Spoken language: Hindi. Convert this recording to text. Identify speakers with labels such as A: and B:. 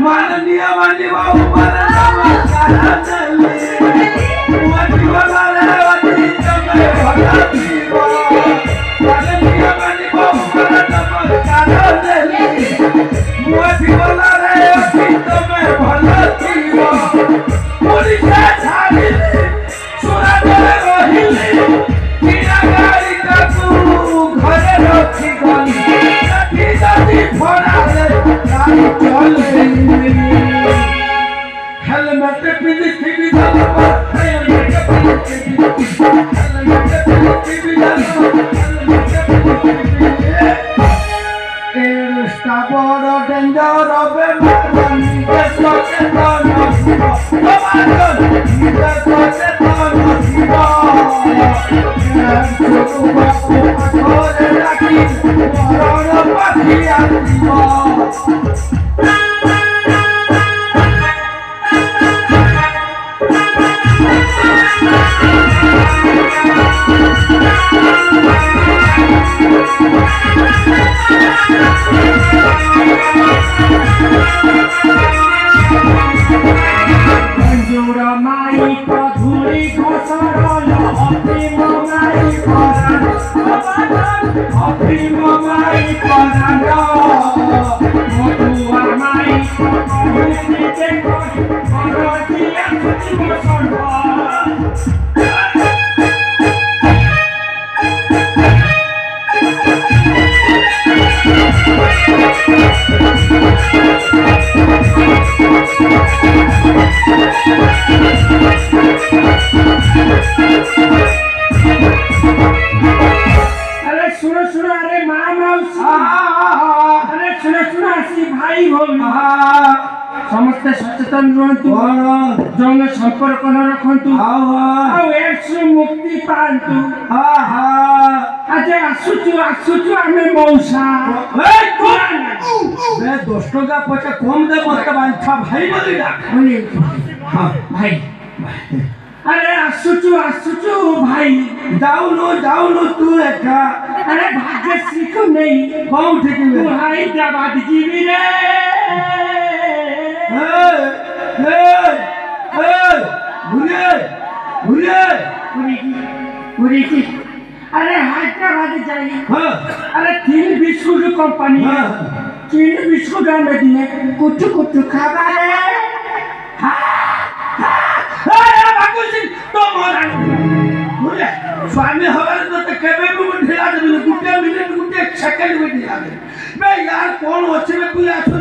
A: माननीय माननीय बाबू मारा नमस्कार चली मोती वाला रेवती तमे भला दीवा माननीय माननीय बाबू मारा नमस्कार चली मोती वाला रेवती तमे भला दीवा ओडिशा छाड़ी सुरा दे रहिली बिना गाड़ी का तू घरे रखी गली नदी नदी फोड़ा रे गाड़ी चल हेलमेट पिंदी पिंदी जाना हेलमेट पिंदी हेलमेट पिंदी जाना हेलमेट पिंदी ए स्टाबोर डेंजर बे मारनी के सोचे तो नसीबा समाजन के सोचे तो नसीबा छोटू बापू अठोरे राखी मरण पाखिया दीवा समस्त सचेतन रहतु जौन संपर्क न रखतु मुक्ति पातु आज आसुचु आमे मौसा बे 10 टका पचा कम दे मत बांछा भाई बोली हां भाई अरे आसुचु भाई जाऊ नो तू एका अरे भाग्य सीख नहीं कौन ठीक है भाई दबाद जीवी रे बुरी की अरे हैदराबाद जाइए अरे 3 बिस्कुट कंपनी 3 बिस्कुट में दिए कुछ खावा रे तो स्वामी हमारे तो केबे भी ढिला दे गुटे मिनट गुटे सेकंड में ढिला दे बे यार कौन अच्छे में कोई आसो